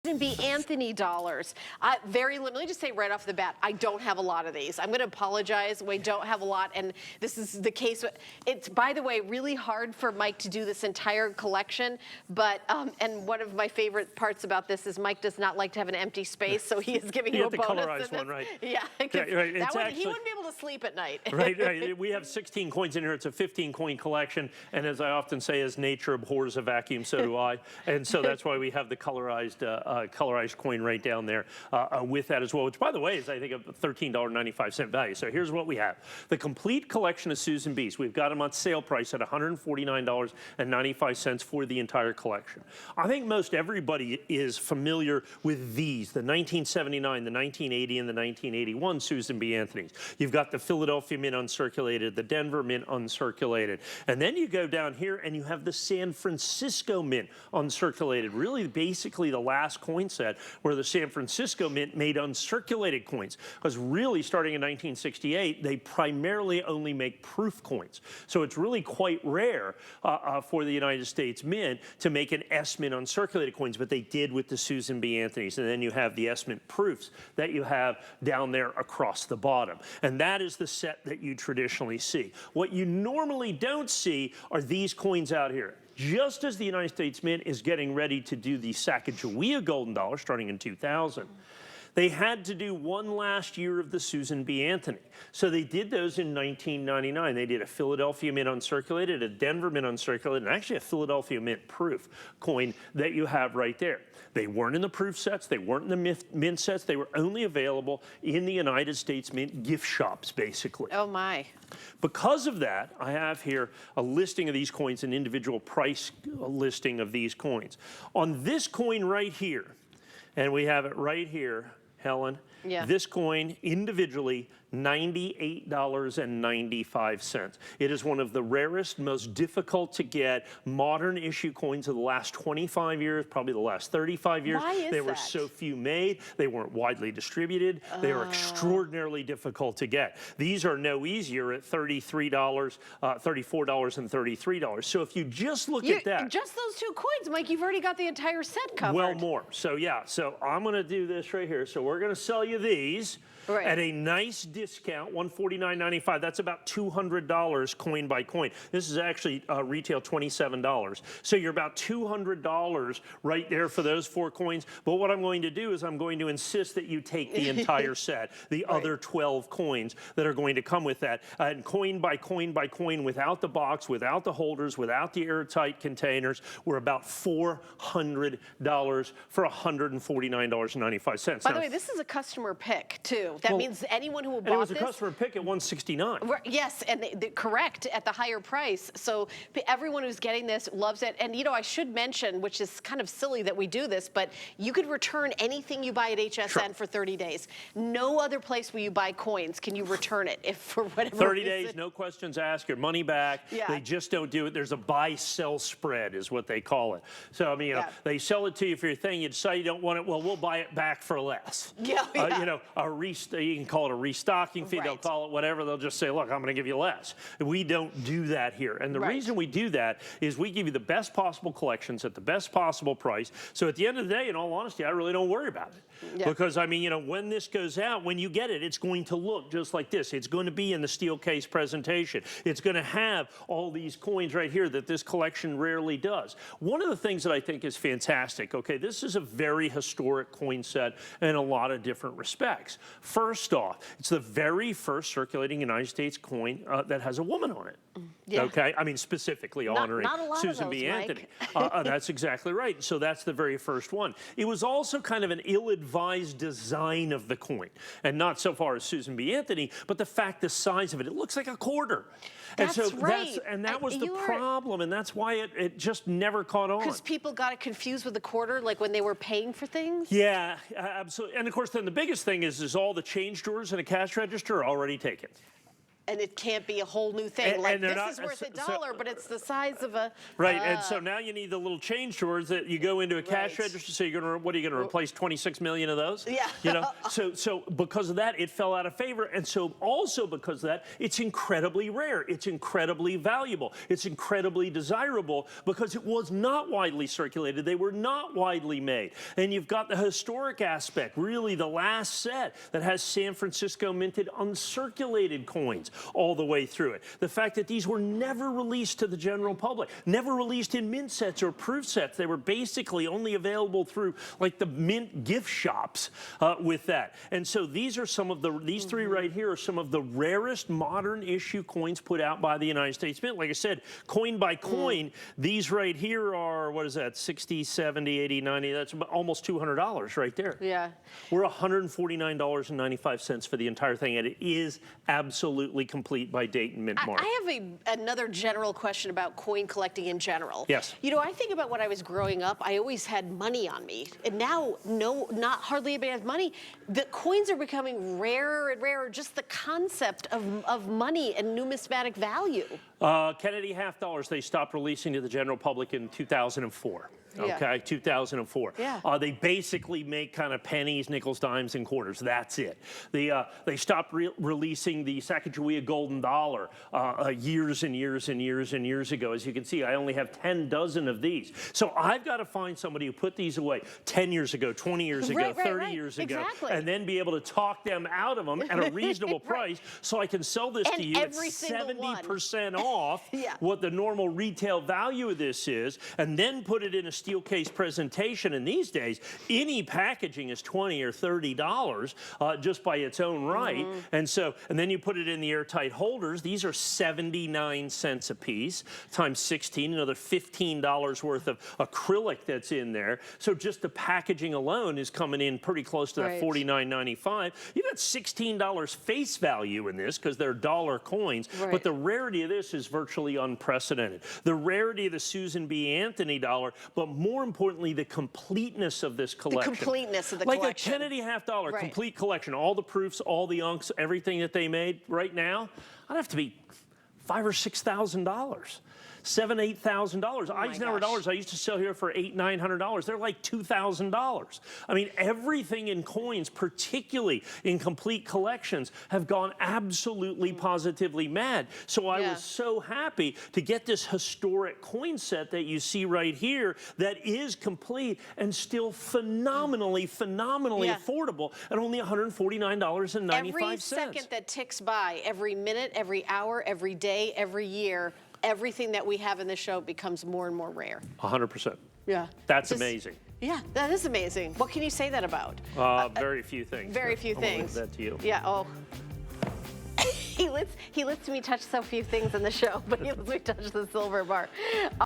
B. Anthony dollars. Let me just say right off the bat, I don't have a lot of these. I'm going to apologize. We don't have a lot, and this is the case. It's, by the way, really hard for Mike to do this entire collection, but, and one of my favorite parts about this is Mike does not like to have an empty space, so he is giving you a bonus. The colorized one, right? Yeah, right. That one, he wouldn't be able to sleep at night. Right. We have 16 coins in here. It's a 15-coin collection, and as I often say, as nature abhors a vacuum, so do I. And so that's why we have the colorized coin right down there with that as well, which, by the way, is, I think, a $13.95 value. So here's what we have. The complete collection of Susan B's. We've got them on sale price at $149.95 for the entire collection. I think most everybody is familiar with these, the 1979, the 1980, and the 1981 Susan B. Anthony's. You've got the Philadelphia Mint uncirculated, the Denver Mint uncirculated, and then you go down here and you have the San Francisco Mint uncirculated, really basically the last coin set where the San Francisco Mint made uncirculated coins, because really starting in 1968 they primarily only make proof coins. So it's really quite rare for the United States Mint to make an SMint uncirculated coins, but they did with the Susan B. Anthony's. And then you have the SMint proofs that you have down there across the bottom, and that is the set that you traditionally see. What you normally don't see are these coins out here. Just as the United States Mint is getting ready to do the Sacagawea golden dollar starting in 2000, they had to do one last year of the Susan B. Anthony. So they did those in 1999. They did a Philadelphia Mint uncirculated, a Denver Mint uncirculated, and actually a Philadelphia Mint proof coin that you have right there. They weren't in the proof sets. They weren't in the mint sets. They were only available in the United States Mint gift shops, basically. Oh, my. Because of that, I have here a listing of these coins, an individual price listing of these coins. On this coin right here, and we have it right here, Helen, yeah. This coin individually, $98.95. It is one of the rarest, most difficult to get modern issue coins of the last 25 years, probably the last 35 years. Why is There were so few made. They weren't widely distributed. They were extraordinarily difficult to get. These are no easier at $34 and $33. So if you just look at that. Just those two coins, Mike, you've already got the entire set covered. Well, more. So yeah, so I'm going to do this right here. So we're going to sell you these. Right. At a nice discount, $149.95. That's about $200 coin by coin. This is actually retail $27. So you're about $200 right there for those 4 coins. But what I'm going to do is I'm going to insist that you take the entire set, the other 12 coins that are going to come with that. And coin by coin by coin, without the box, without the holders, without the airtight containers, we're about $400 for $149.95. By the way, this is a customer pick, too. That means anyone who will buy this. It was a customer pick at $169. Yes, and correct, at the higher price. So everyone who's getting this loves it. And, you know, I should mention, which is kind of silly that we do this, but you could return anything you buy at HSN for 30 days. No other place where you buy coins can you return it if for whatever 30 reason. days, no questions asked, your money back. Yeah. They just don't do it. There's a buy-sell spread is what they call it. So, I mean, you know, they sell it to you for your thing. You decide you don't want it. Well, we'll buy it back for less. Yeah. You know, you can call it a restocking fee. Right. They'll call it whatever. They'll just say, look, I'm going to give you less. We don't do that here. And the reason we do that is we give you the best possible collections at the best possible price. So at the end of the day, in all honesty, I really don't worry about it. Yeah. Because, I mean, you know, when this goes out, when you get it, it's going to look just like this. It's going to be in the steel case presentation. It's going to have all these coins right here that this collection rarely does. One of the things that I think is fantastic, okay, this is a very historic coin set in a lot of different respects. First off, it's the very first circulating United States coin that has a woman on it. Yeah. Okay, I mean specifically honoring Susan B. Anthony. That's exactly right. So that's the very first one. It was also kind of an ill-advised design of the coin, and not so far as Susan B. Anthony, but the fact, the size of it. It looks like a quarter. That's and so right. that was the problem, and that's why it just never caught on. Because people got it confused with the quarter, like when they were paying for things? Yeah, absolutely. And of course, then the biggest thing is all the change drawers in a cash register are already taken. and it can't be a whole new thing. And like they're this not- is worth so- $1, but it's the size of a Right, and so now you need the little change drawers that you go into a cash Right. register. So you're gonna, what are you gonna replace 26 million of those? Yeah. You know, so because of that, it fell out of favor, and so also because of that, it's incredibly rare. It's incredibly valuable. It's incredibly desirable because it was not widely circulated. They were not widely made, and you've got the historic aspect. Really, the last set that has San Francisco minted uncirculated coins all the way through it. The fact that these were never released to the general public, never released in mint sets or proof sets. They were basically only available through like the mint gift shops with that. And so these are some of the, these three right here are some of the rarest modern issue coins put out by the United States Mint. Like I said, coin by coin, these right here are, what is that, 60, 70, 80, 90, that's about almost $200 right there. Yeah. We're $149.95 for the entire thing, and it is absolutely complete by date and mint mark. I have another general question about coin collecting in general. Yes. You know, I think about when I was growing up, I always had money on me. And now, not hardly anybody has money. The coins are becoming rarer and rarer, just the concept of money and numismatic value. Kennedy half dollars, they stopped releasing to the general public in 2004. Yeah. Okay, 2004. Yeah. They basically make kind of pennies, nickels, dimes, and quarters. That's it. They stopped releasing the Sacagawea golden dollar years and years and years and years ago. As you can see, I only have 10 dozen of these. So I've got to find somebody who put these away 10 years ago, 20 years ago, 30 years ago, exactly. and then be able to talk them out of them at a reasonable price so I can sell this to you at every single 70% off Yeah. what the normal retail value of this is, and then put it in a steel case presentation. And these days, any packaging is $20 or $30 just by its own right. And then you put it in the airtight holders. These are 79 cents a piece times 16, another $15 worth of acrylic that's in there. So just the packaging alone is coming in pretty close to that $49.95. You got $16 face value in this because they're dollar coins, but the rarity of this is virtually unprecedented. The rarity of the Susan B. Anthony dollar, but more importantly, the completeness of this collection. The completeness of the like collection. Like a Kennedy half dollar, complete collection, all the proofs, all the unks, everything that they made right now, I'd have to be $5,000 or $6,000. $7,000, $8,000. Eisenhower dollars I used to sell here for $800, $900. They're like $2,000. I mean, everything in coins, particularly in complete collections, have gone absolutely positively mad. So I was so happy to get this historic coin set that you see right here that is complete and still phenomenally affordable at only $149.95. Every second that ticks by, every minute, every hour, every day, every year, everything that we have in this show becomes more and more rare. 100%. Yeah. That's amazing. Yeah, that is amazing. What can you say that about? Very few things. Very few things. I'll leave that to you. Yeah, oh. He lets me touch so few things in the show, but he lets me touch the silver bar.